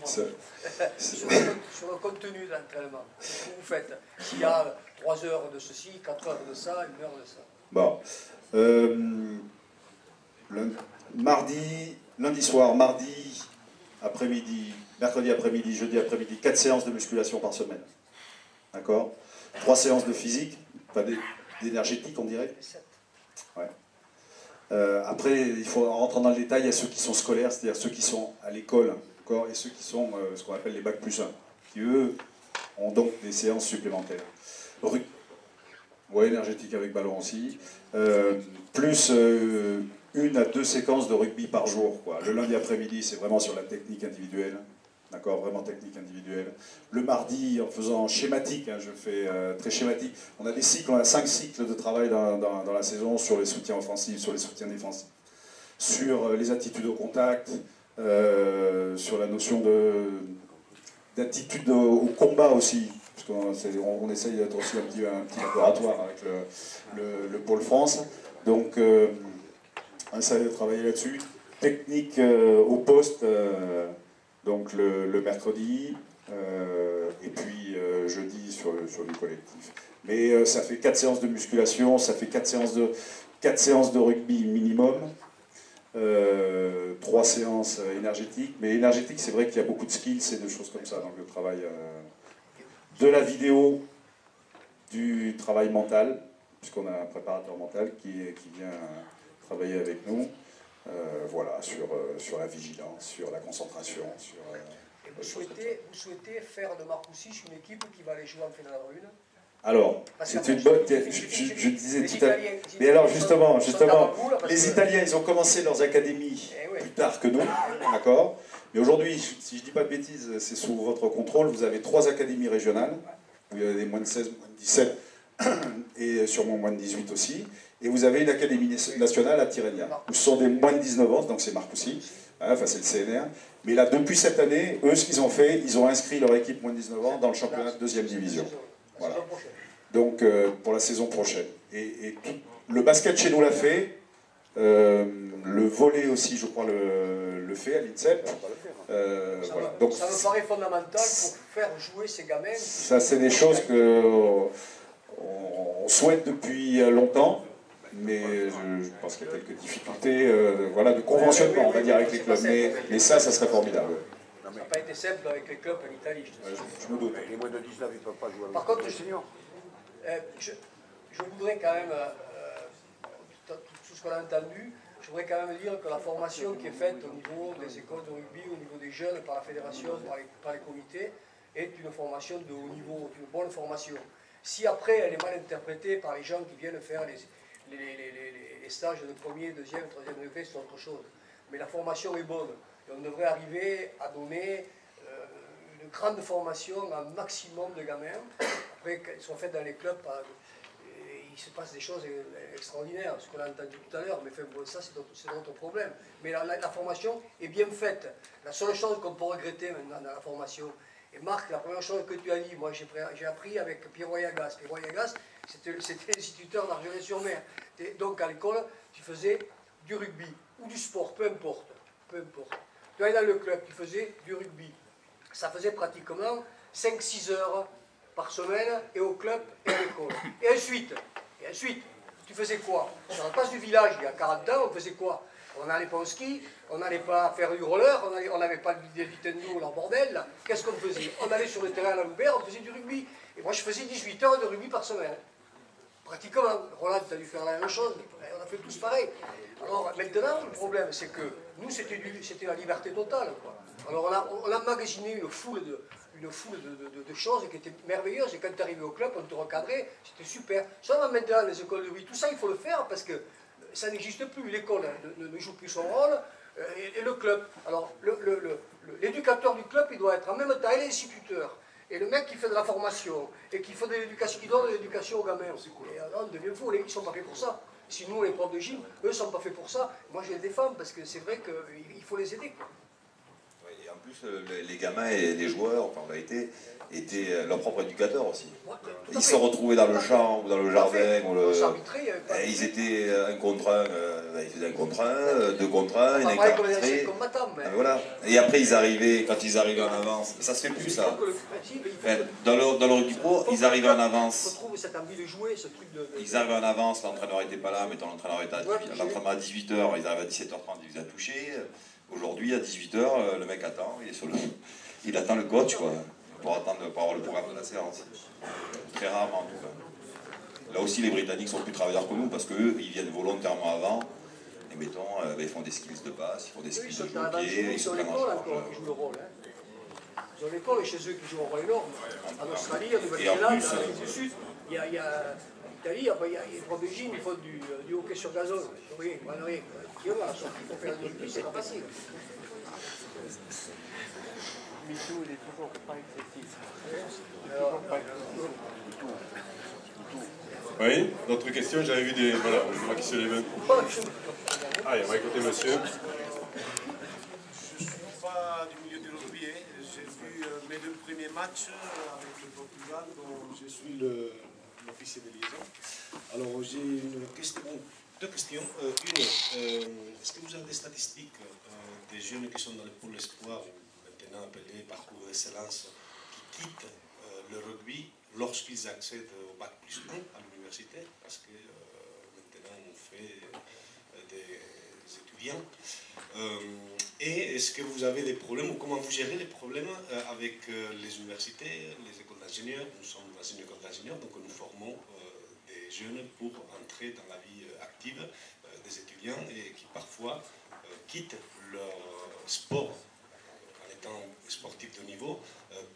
Sur le contenu de l'entraînement. Ce que vous faites. S'il y a 3 heures de ceci, 4 heures de ça, 1 heure de ça. Bon. Lundi soir, mardi après-midi, mercredi après-midi, jeudi après-midi, 4 séances de musculation par semaine. D'accord? 3 séances de physique, pas d'énergétique on dirait. Ouais. Après, il faut rentrer dans le détail, il y a ceux qui sont scolaires, c'est-à-dire ceux qui sont à l'école, et ceux qui sont ce qu'on appelle les bac plus 1, qui eux ont donc des séances supplémentaires. Ouais, énergétique avec ballon aussi. Plus 1 à 2 séquences de rugby par jour, quoi. Le lundi après-midi, c'est vraiment sur la technique individuelle. D'accord, vraiment technique individuelle. Le mardi, en faisant schématique, hein, je fais très schématique. On a des cycles, on a 5 cycles de travail dans la saison sur les soutiens offensifs, sur les soutiens défensifs, sur les attitudes au contact, sur la notion d'attitude au combat aussi. Parce qu'on essaye d'être aussi un petit laboratoire avec le Pôle France. Donc, on essaye de travailler là-dessus. Technique au poste. Donc le mercredi, et puis jeudi sur du collectif. Mais ça fait 4 séances de musculation, ça fait 4 séances de rugby minimum, 3 séances énergétiques. Mais énergétique, c'est vrai qu'il y a beaucoup de skills et de choses comme ça. Donc le travail de la vidéo, du travail mental, puisqu'on a un préparateur mental qui vient travailler avec nous. Voilà, sur la vigilance, sur la concentration. Et vous souhaitez faire de Marcoussis une équipe qui va aller jouer en finale en une? Alors, c'est une bonne... Je disais tout à l'heure... Mais alors, justement, les Italiens, ils ont commencé leurs académies plus tard que nous, d'accord? Mais aujourd'hui, si je ne dis pas de bêtises, c'est sous votre contrôle, vous avez 3 académies régionales, où il y a des moins de 16, moins de 17, et sûrement moins de 18 aussi. Et vous avez une académie nationale à Tirrenia, où ce sont des moins de 19 ans, donc c'est Marcoussis, enfin c'est le CNR. Mais là, depuis cette année, eux, ce qu'ils ont fait, ils ont inscrit leur équipe moins de 19 ans dans le championnat de 2e division. Voilà. Donc, pour la saison prochaine. Et le basket chez nous l'a fait, le volley aussi, je crois, le fait à l'INSEP. Voilà. Donc, ça me paraît fondamental pour faire jouer ces gamins. Ça, c'est des choses qu'on souhaite depuis longtemps. Mais je pense qu'il y a quelques difficultés voilà, de conventionnement, on va dire, avec les clubs. Mais ça serait formidable. Ça n'a pas été simple avec les clubs en Italie, je me doute. Les moins de 19, ils ne peuvent pas jouer avec Par contre, les seniors. Je voudrais quand même, tout ce qu'on a entendu, je voudrais quand même dire que la formation qui est faite au niveau des écoles de rugby, au niveau des jeunes, par la fédération, par les comités, est une formation de haut niveau, une bonne formation. Si après elle est mal interprétée par les gens qui viennent faire les stages de 1er, 2e, 3e degré, c'est autre chose. Mais la formation est bonne. Et on devrait arriver à donner une grande formation à un maximum de gamins. Après, qu'elles sont faites dans les clubs, il se passe des choses extraordinaires, ce qu'on a entendu tout à l'heure. Mais enfin, bon, ça, c'est notre problème. Mais la formation est bien faite. La seule chose qu'on peut regretter maintenant dans la formation, et Marc, la première chose que tu as dit, moi j'ai appris avec Pierrot Yagas. Pierrot Yagas, c'était l'instituteur d'Argelès-sur-Mer. Donc à l'école, tu faisais du rugby ou du sport, peu importe. Peu importe. Tu allais dans le club, tu faisais du rugby. Ça faisait pratiquement 5-6 heures par semaine, et au club et à l'école. Et ensuite, tu faisais quoi? Sur la place du village, il y a 40 ans, on faisait quoi? On n'allait pas au ski, on n'allait pas faire du roller, on n'avait pas de Nintendo, leur bordel, là. Qu'est-ce qu'on faisait? On allait sur le terrain à la Loubert, on faisait du rugby. Et moi, je faisais 18 heures de rugby par semaine. Pratiquement. Roland, tu as dû faire la même chose. On a fait tous pareil. Alors, maintenant, le problème, c'est que nous, c'était la liberté totale, quoi. Alors, on a magasiné une foule de choses qui étaient merveilleuses. Et quand tu es arrivé au club, on te recadrait, c'était super. Seulement maintenant, les écoles de rugby, tout ça, il faut le faire parce que ça n'existe plus. L'école ne joue plus son rôle, et le club. Alors, l'éducateur du club, il doit être en même temps l'instituteur. Et le mec qui fait de la formation, et qui fait de l'éducation, qui donne de l'éducation aux gamins. Et alors, on devient fou, ils ne sont pas faits pour ça. Si nous, les profs de gym, eux ne sont pas faits pour ça. Moi, je les défends parce que c'est vrai qu'il faut les aider, quoi. Et en plus, les gamins et les joueurs, enfin, on a été, étaient leurs propres éducateurs aussi. Ils se retrouvaient dans le champ ou dans le jardin. Ils étaient un contre un, ils faisaient un contre un, deux contre un, ils arbitraient. Voilà. Et après, ils arrivaient, quand ils arrivaient en avance, ça se fait plus ça. Dans le rugby pro, ils arrivaient en avance. Ils arrivaient en avance, l'entraîneur n'était pas là, mettons l'entraîneur était à l'entraînement à 18h, ils arrivent à 17h30, ils faisaient toucher. Aujourd'hui, à 18h, le mec attend, il attend le coach, quoi, pour avoir le programme de la séance. Très rarement, en tout cas. Là aussi, les Britanniques sont plus travailleurs que nous, parce qu'eux, ils viennent volontairement avant, et mettons, ils font des skills de passe, ils font des skills de pied, ils se prennent en charge. Ils ont l'école chez eux qui jouent un rôle énorme. En Australie, en Nouvelle-Zélande, en Afrique du Sud, il y a l'Italie, après il y a les trois Belgiques, ils font du hockey sur gazon. Rien, rien. Qui va la sortie pour faire du rugby, c'est pas facile. Michou, il est toujours pas excessif. Oui, d'autres questions? J'avais vu des... Voilà, je vois qui se lève. Allez, on va écouter monsieur. Je ne suis pas du milieu du rugby. J'ai vu mes deux premiers matchs avec le Portugal, dont je suis l'officier de liaison. Alors j'ai deux questions. Une, est-ce que vous avez des statistiques des jeunes qui sont dans le pôle espoir, maintenant appelés parcours d'excellence, qui quittent le rugby lorsqu'ils accèdent au bac plus 1 à l'université, parce que maintenant on fait des étudiants. Et est-ce que vous avez des problèmes, ou comment vous gérez les problèmes avec les universités, les écoles d'ingénieurs? Nous sommes dans une école d'ingénieurs, donc nous formons des jeunes pour entrer dans la vie active des étudiants et qui parfois quittent leur sport en étant sportifs de haut niveau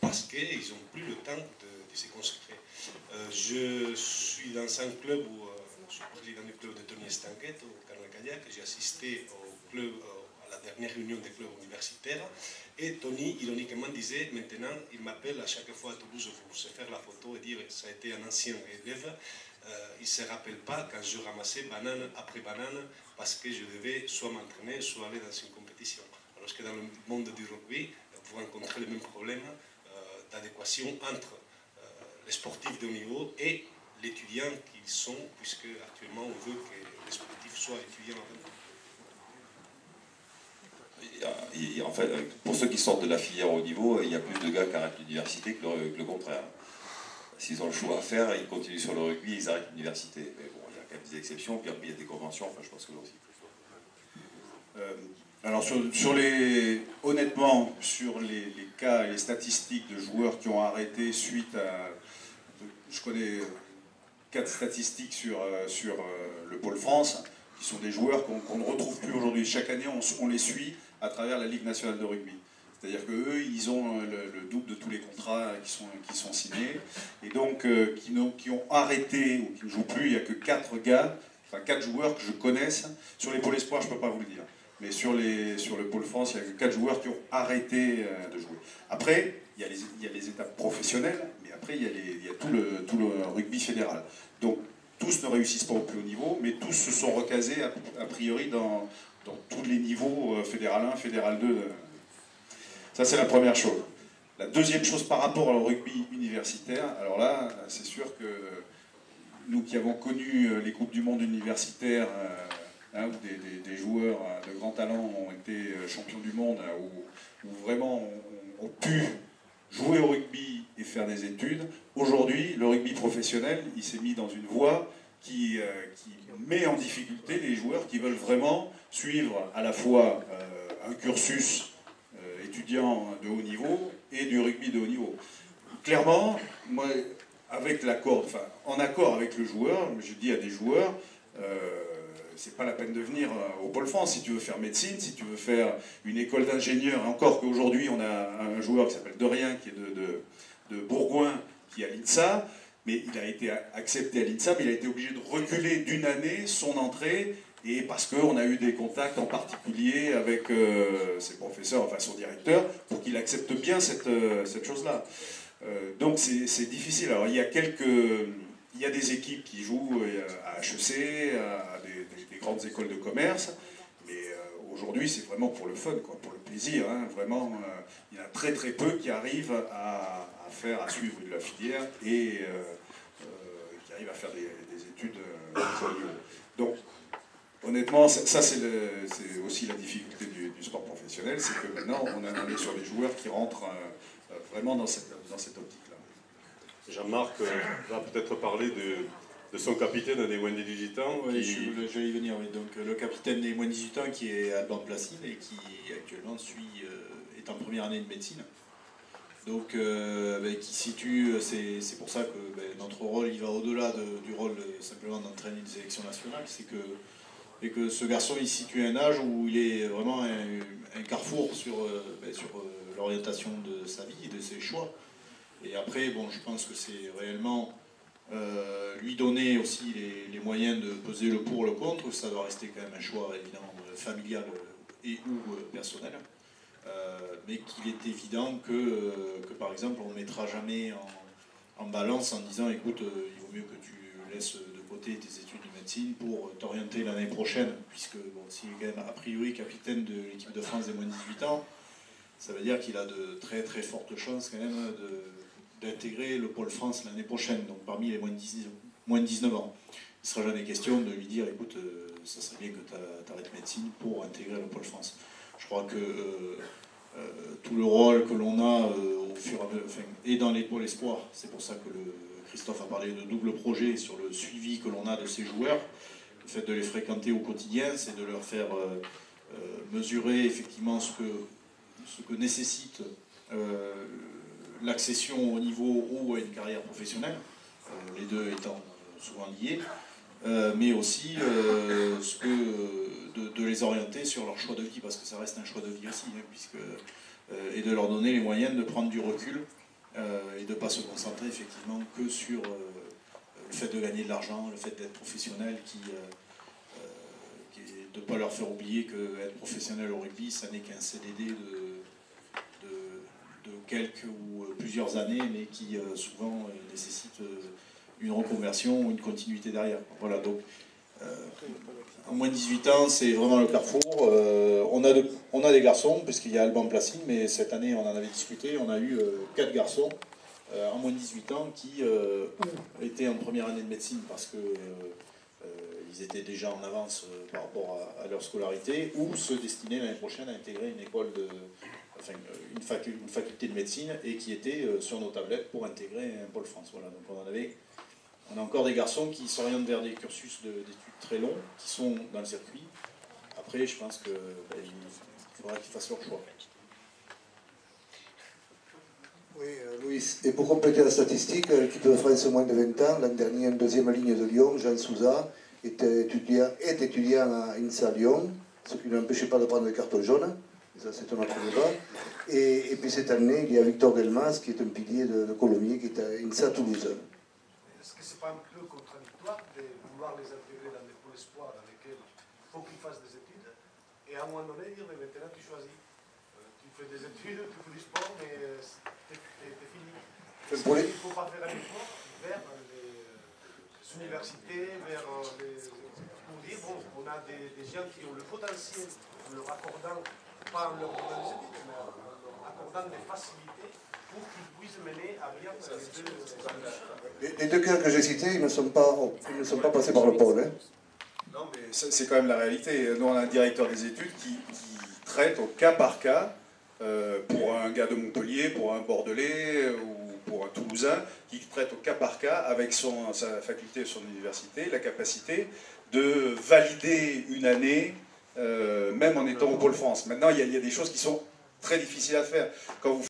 parce qu'ils n'ont plus le temps de se consacrer. Je suis dans un club où je suis président du club de Tony Estanquet au Carnac-Kayak. J'ai assisté au club, à la dernière réunion des clubs universitaires, et Tony, ironiquement, disait, maintenant, il m'appelle à chaque fois à Toulouse pour se faire la photo et dire que ça a été un ancien élève. Il ne se rappelle pas quand je ramassais banane après banane parce que je devais soit m'entraîner, soit aller dans une compétition. Alors que dans le monde du rugby, vous rencontrez le même problème d'adéquation entre les sportifs de haut niveau et l'étudiant qu'ils sont, puisque actuellement on veut que les sportifs soient étudiants avant tout. En fait, pour ceux qui sortent de la filière haut niveau, il y a plus de gars qui arrêtent l'université que le contraire. S'ils ont le choix à faire, ils continuent sur le rugby, ils arrêtent l'université. Mais bon, il y a quand même des exceptions, puis après il y a des conventions, enfin je pense que là aussi. Alors honnêtement, sur les cas et les statistiques de joueurs qui ont arrêté suite à... Je connais 4 statistiques sur le Pôle France, qui sont des joueurs qu'on ne retrouve plus aujourd'hui. Chaque année, on les suit à travers la Ligue nationale de rugby. C'est-à-dire qu'eux, ils ont le double de tous les contrats qui sont signés, et donc qui ont arrêté ou qui ne jouent plus. Il n'y a que 4 gars, enfin 4 joueurs que je connaisse. Sur les pôles espoirs, je ne peux pas vous le dire. Mais sur le pôle France, il n'y a que 4 joueurs qui ont arrêté de jouer. Après, il y a les étapes professionnelles, mais après, il y a tout le rugby fédéral. Donc, tous ne réussissent pas au plus haut niveau, mais tous se sont recasés a priori dans tous les niveaux, fédéral 1, fédéral 2. Ça, c'est la première chose. La deuxième chose par rapport au rugby universitaire, alors là, c'est sûr que nous qui avons connu les Coupes du Monde universitaires, où des joueurs de grand talent ont été champions du monde, où vraiment ont pu jouer au rugby et faire des études. Aujourd'hui, le rugby professionnel, il s'est mis dans une voie qui met en difficulté les joueurs qui veulent vraiment suivre à la fois un cursus étudiant de haut niveau et du rugby de haut niveau. Clairement, moi, en accord avec le joueur, je dis à des joueurs, c'est pas la peine de venir au Pôle France si tu veux faire médecine, si tu veux faire une école d'ingénieur. Encore qu'aujourd'hui, on a un joueur qui s'appelle Dorien, qui est de Bourgoin, qui est à l'INSA, mais il a été accepté à l'INSA, mais il a été obligé de reculer d'une année son entrée, et parce qu'on a eu des contacts en particulier avec ses professeurs, enfin son directeur, pour qu'il accepte bien cette chose-là. Donc c'est difficile. Alors il y a des équipes qui jouent à HEC, à des grandes écoles de commerce, mais aujourd'hui c'est vraiment pour le fun, quoi, pour le plaisir, hein, vraiment. Il y en a très très peu qui arrivent à suivre de la filière et qui arrivent à faire des études de haut niveau. Donc, honnêtement, ça c'est aussi la difficulté du sport professionnel, c'est que maintenant on est sur des joueurs qui rentrent vraiment dans cette optique-là. Jean-Marc va peut-être parler de son capitaine des moins de 18 ans. Oui, je vais y venir. Oui. Donc, le capitaine des moins de 18 ans qui est Alban Placide et qui actuellement est en première année de médecine. Donc, qui situe, c'est pour ça que notre rôle il va au-delà du rôle simplement d'entraîner une sélection nationale. C'est que ce garçon il situe un âge où il est vraiment un carrefour sur l'orientation de sa vie et de ses choix. Et après, bon, je pense que c'est réellement lui donner aussi les moyens de peser le pour, le contre. Ça doit rester quand même un choix évidemment familial et ou personnel. Mais qu'il est évident que par exemple, on ne mettra jamais en balance en disant écoute, il vaut mieux que tu laisses de côté tes études de médecine pour t'orienter l'année prochaine, puisque bon, s'il est quand même a priori capitaine de l'équipe de France des moins de 18 ans, ça veut dire qu'il a de très très fortes chances quand même d'intégrer le Pôle France l'année prochaine, donc parmi les moins de 19 ans. Il ne sera jamais question de lui dire écoute, ça serait bien que tu arrêtes médecine pour intégrer le Pôle France. Je crois que tout le rôle que l'on a au fur et à mesure, et dans les pôles espoirs, c'est pour ça que Christophe a parlé de double projet sur le suivi que l'on a de ces joueurs, le fait de les fréquenter au quotidien, c'est de leur faire mesurer effectivement ce que nécessite l'accession au niveau ou à une carrière professionnelle, les deux étant souvent liés, mais aussi de les orienter sur leur choix de vie, parce que ça reste un choix de vie aussi, hein, et de leur donner les moyens de prendre du recul et de ne pas se concentrer effectivement que sur le fait de gagner de l'argent, le fait d'être professionnel, de ne pas leur faire oublier qu'être professionnel au rugby, ça n'est qu'un CDD de quelques ou plusieurs années, mais qui souvent nécessite une reconversion ou une continuité derrière. Voilà, donc en moins de 18 ans, c'est vraiment le carrefour. On a des garçons, puisqu'il y a Alban Placide, mais cette année, on en avait discuté, on a eu 4 garçons en moins de 18 ans qui étaient en première année de médecine parce que ils étaient déjà en avance par rapport à leur scolarité, ou se destinaient l'année prochaine à intégrer une école une faculté de médecine, et qui étaient sur nos tablettes pour intégrer un Pôle France. Voilà, donc on a encore des garçons qui s'orientent vers des cursus d'études très longs, qui sont dans le circuit. Après, je pense qu'il faudra qu'ils fassent leur choix. Oui, Louis. Et pour compléter la statistique, l'équipe de France moins de 20 ans, l'an dernier en deuxième ligne de Lyon, Jean Souza, est étudiant à INSA Lyon, ce qui ne l'empêchait pas de prendre le carton jaune. Ça, c'est un autre débat. Et puis cette année, il y a Victor Delmas, qui est un pilier de Colomiers, qui est à INSA Toulouse. Est-ce que ce n'est pas un peu contradictoire de vouloir les intégrer dans des pôles espoirs dans lesquels il faut qu'ils fassent des études, et à un moment donné dire, mais maintenant tu choisis. Tu fais des études, tu fais du sport, mais t'es fini. Il ne faut pas faire un effort vers les universités, vers pour dire, bon, on a des gens qui ont le potentiel, en leur accordant, pas en leur donnant des études, mais en leur accordant des facilités pour qu'ils puissent mener à bien les deux ambitions. Les deux cas que j'ai cités, ils ne sont pas passés par le pôle. Hein. Non, mais c'est quand même la réalité. Nous, on a un directeur des études qui traite au cas par cas, pour un gars de Montpellier, pour un Bordelais ou pour un Toulousain, qui traite au cas par cas avec sa faculté, son université, la capacité de valider une année, même en étant au Pôle France. Maintenant, il y a des choses qui sont très difficiles à faire. Quand vous